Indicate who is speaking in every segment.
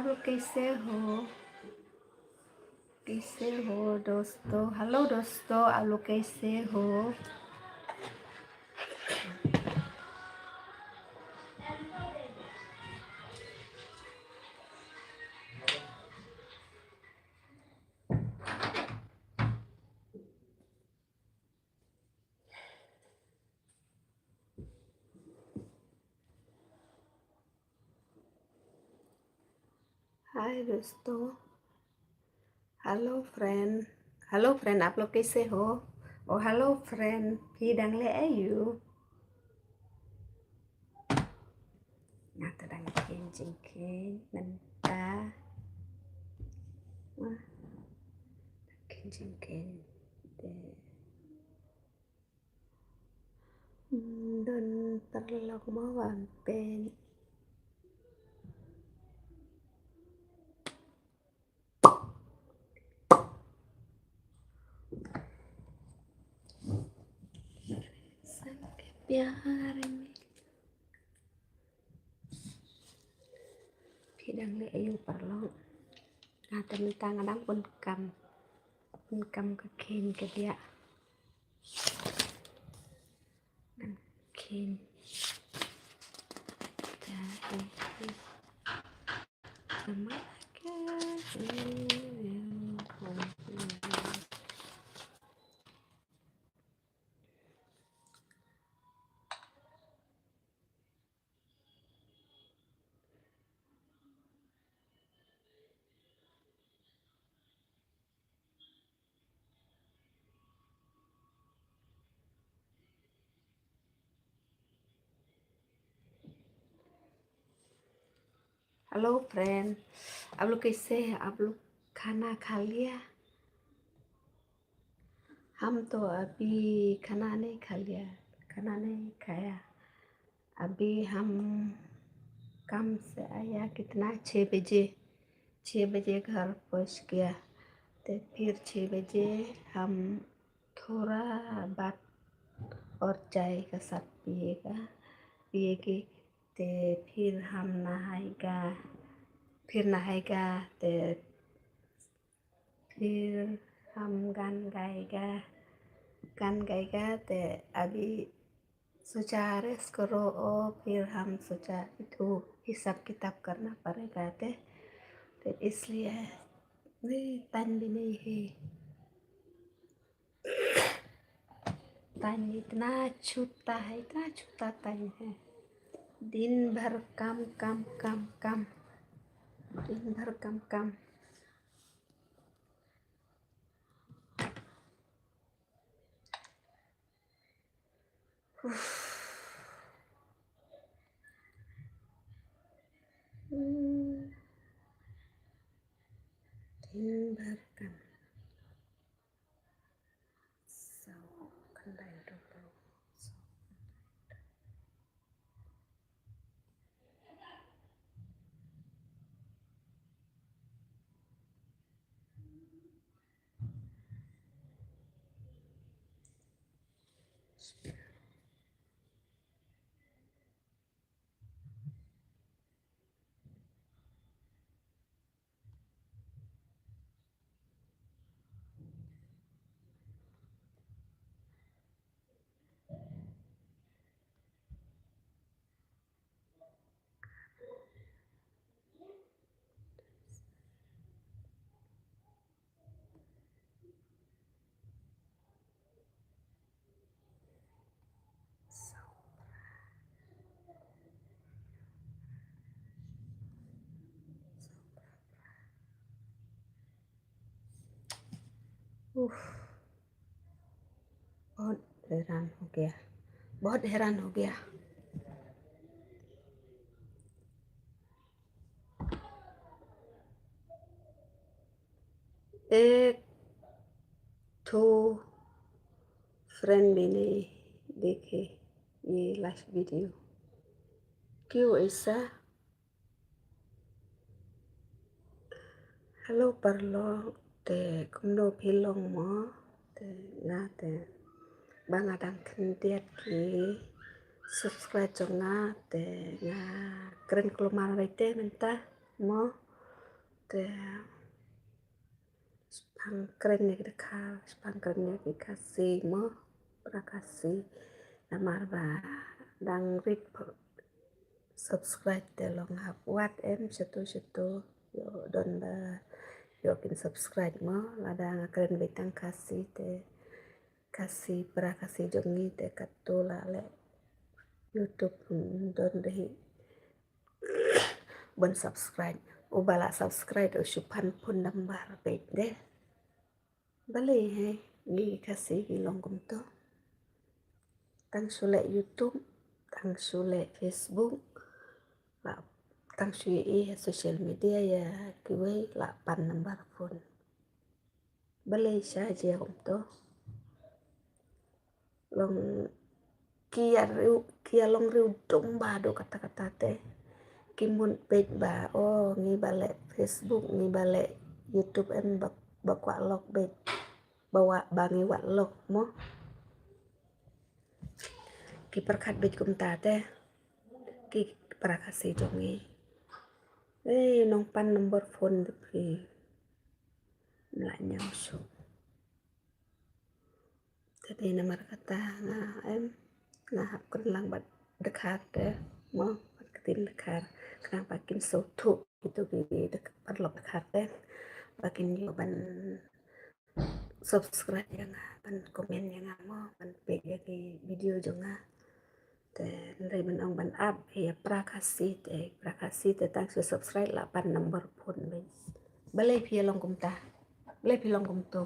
Speaker 1: लोग कैसे हो दोस्तों। हेलो दोस्तों, आप लोग कैसे हो। हाय दोस्तों, हेलो फ्रेंड, आप लोग कैसे हो। Oh hello friend, Phi đang lẽ you. Tôi đang khen chị khen mình ta khen chị khen để đơn terlalu mau pen sampai प्यार में Phi đang lẽ you perlu tentang kadang pun kam ke khen ke dia dan khen jadi sama hello friend, आप लोग कैसे हैं। आप लोग खाना खा लिया। हम तो अभी खाना नहीं खाया। अभी हम काम से आया कितना 6 बजे घर पहुंच गया। तो फिर 6 बजे हम थोड़ा बात और चाय का साथ पिएगी। तो फिर हम नहाएगा तो फिर हम गान गाएगा। तो अभी सोचा रेस्ट करो और फिर हम सोचा हिसाब किताब करना पड़ेगा। तो इसलिए नहीं टाइम भी नहीं है। टाइम इतना छूटा टाइम है। दिन भर काम दिन भर काम। दिन भर काम बहुत हैरान हो गया। एक तो फ्रेंड भी नहीं देखे ये लास्ट वीडियो। क्यों ऐसा। Halo perlo te kumno pilong mo te nga te bang adang kendiat ki subscribe cho nga te nga keren kelumar te menta mo Spangkrennya kita spangkrennya dikasih mo prakasih namar ba đang read subscribe để lòng học what em satu yo don ba yo kin subscribe mo là đang keren betang kasih te kasih prakasih jongi te katula le YouTube don dehi bon subscribe ubala subscribe usupan pun nambar bet deh balik he ni kasih ilong kumto tang sule YouTube tang sule Facebook la tang sui social media ya kiwe la pan nambar phone balik saja kumto long kia long riu dong ba do kata-kata teh kimun page ba ngi balik Facebook ngi balik YouTube em bakwa log bet bawa bangi wat log mo ki perkat bet kumta teh ki prakasi jongi nong pan nomor phone ki la nyam so tadi nomor kata em hap lang bat dekat teh mo ketin dekat kenapa kin so tu itu ki dekat perlok dekat teh bakin yo ban subscribe yang ban komen yang mo ban page ya ki video jonga te ndai ban ong ban up ya prakasi te tang su subscribe la pan nomor phone be balai phi long kumta balai phi long kumto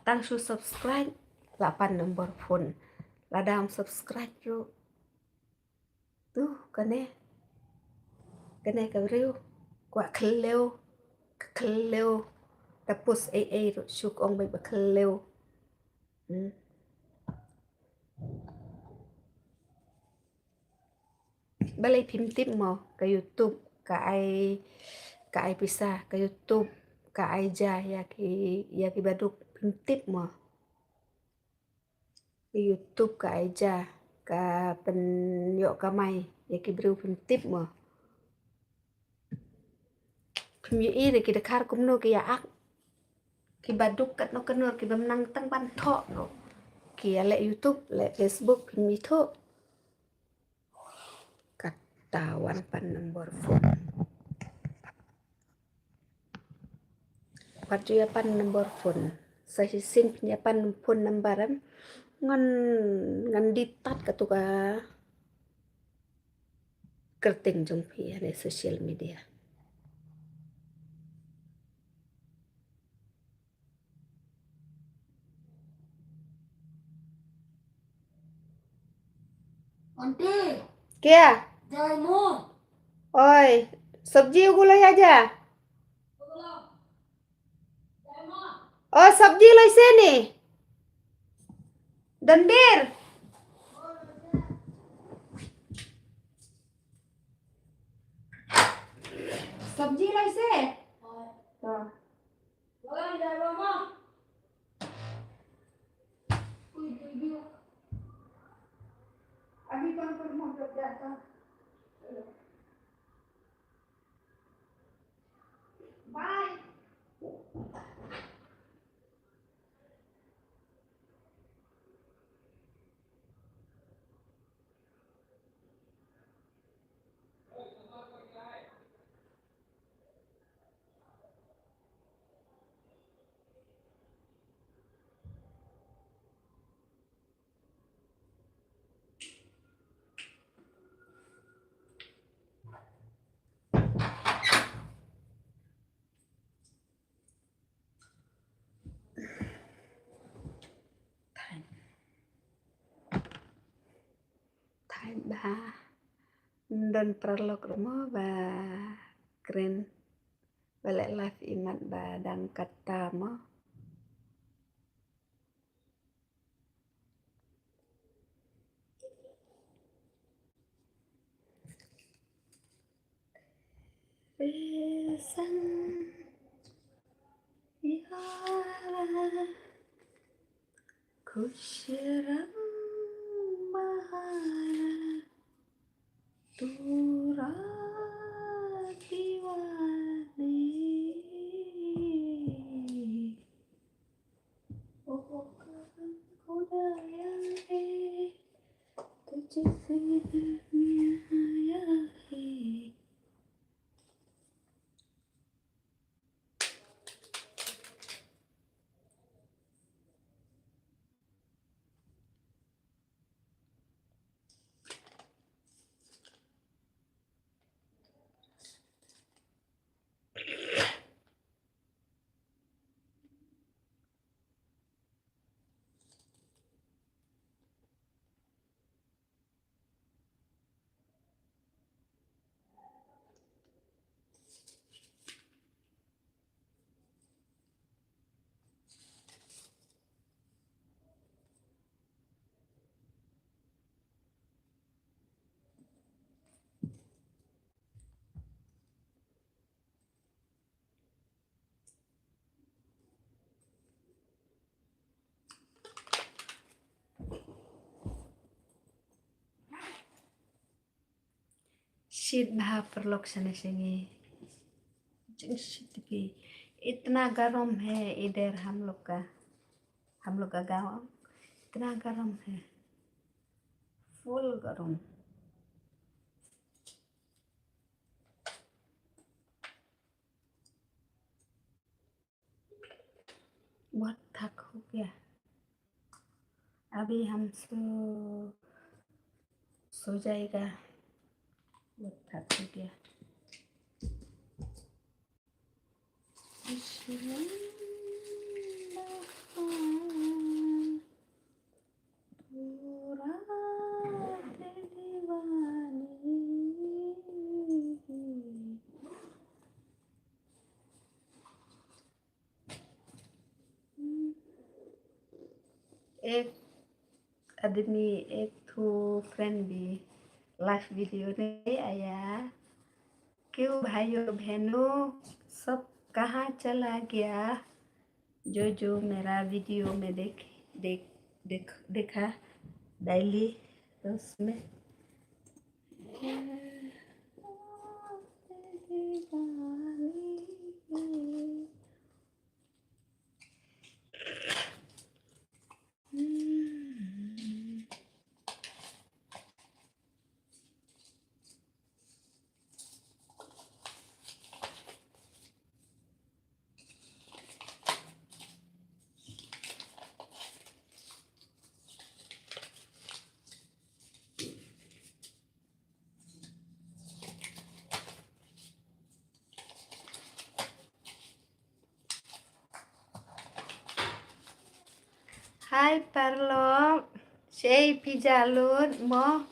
Speaker 1: tang su subscribe la pan nomor phone la dam subscribe ru tu kane ka riu kwa kleo tapos ru syuk ong bay bakleo balay pimtip mo ka YouTube ka ay pisa ka YouTube ka ay ja ya ki baduk pimtip mo ka YouTube ka ay ja ka penyo kamay ya ki bru pimtip mo pimyo ire ki dakar kumno ki yaak ki baduk kat no kenur ki bamnang tang ban tho no ki le YouTube le Facebook pimmi tho katawan pan nomor phone patria pan nomor phone sa sin punya pan phone nambaram ngan ditat katuka kerting jong phi ne social media
Speaker 2: aunty
Speaker 1: क्या
Speaker 2: जय मां
Speaker 1: ओए सब्जी उगुलै आजा
Speaker 2: जय मां
Speaker 1: ओ सब्जी लैसे नी दंडीर सब्जी लैसे
Speaker 2: जय मां
Speaker 1: अभी कौन पर मोट जाता bye Thay ba dan perlok mo ba keren balik live imat ba dang kata mo Besan ya kushiram mahara Tura diwani तुझसे आया है। शीत भा परलोक सने सेंगे शीत भी इतना गर्म है इधर हम लोग का गांव इतना गर्म है, फुल गर्म। बहुत थक हो गया। अभी हम सो जाएगा, बहुत थक हो गया। एक आदमी एक थो फ्रेंड भी लाइव वीडियो नहीं आया, क्यों भाइयों बहनों सब कहाँ चला गया? जो मेरा वीडियो में देखा डेली, तो उसमें Hai Parlo, saya pijalun mau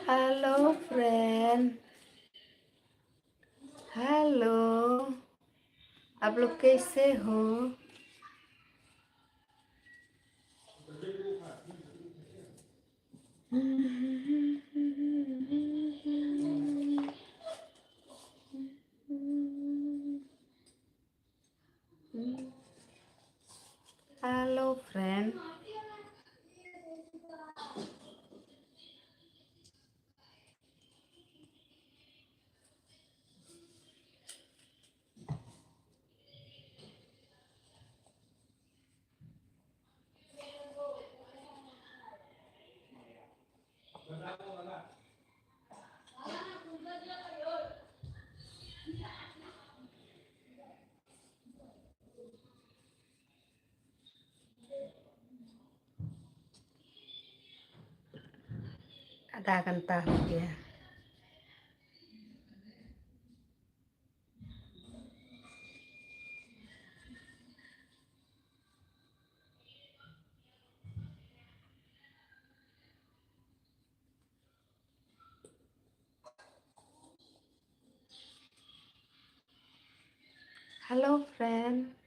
Speaker 1: halo friend, halo, आप लोग कैसे हो? Halo friend, आधा घंटा हो गया। Hello, friend.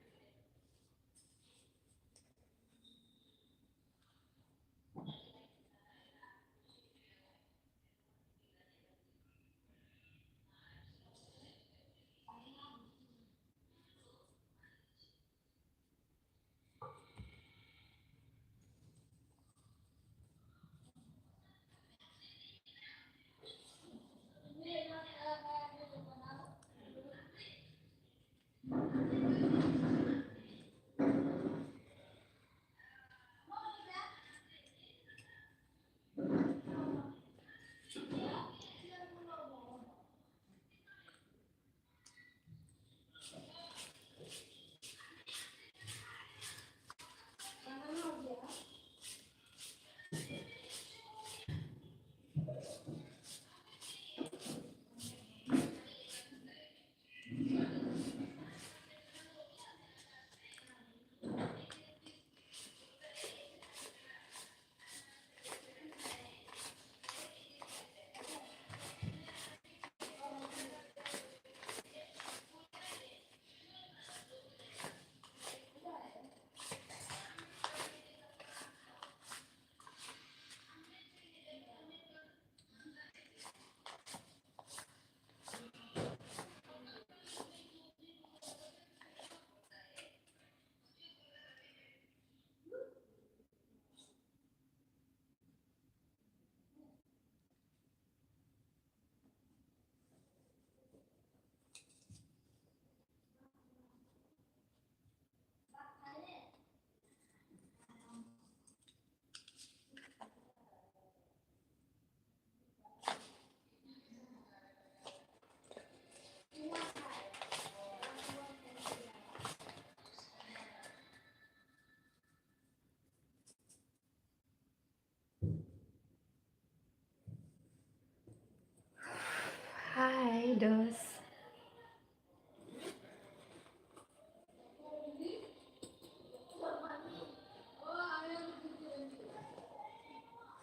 Speaker 1: Hi, Dos.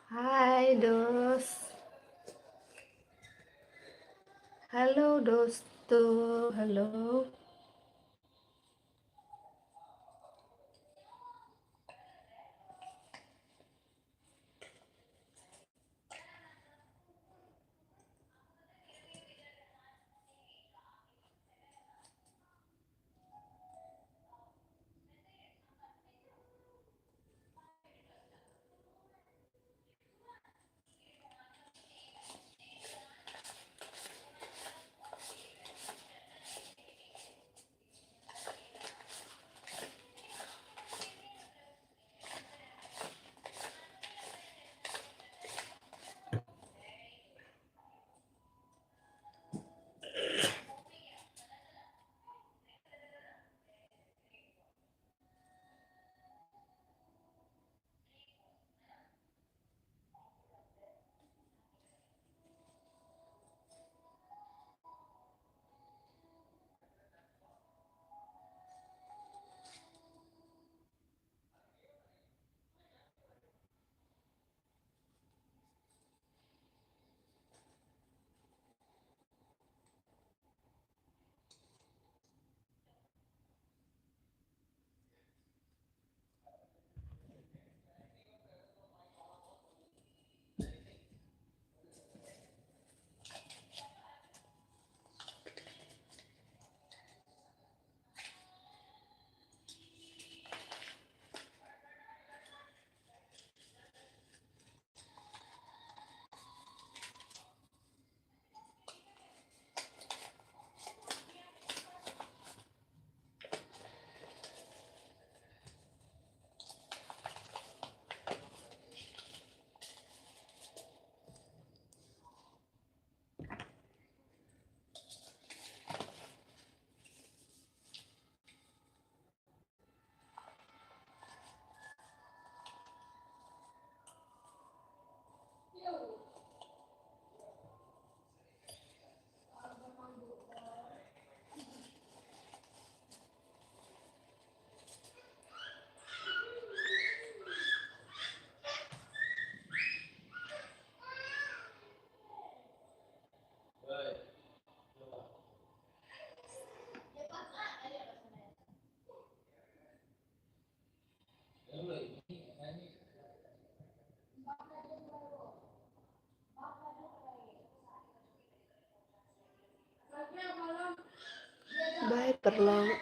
Speaker 1: Hai, Dos. Halo, Dosto. Halo. terlalu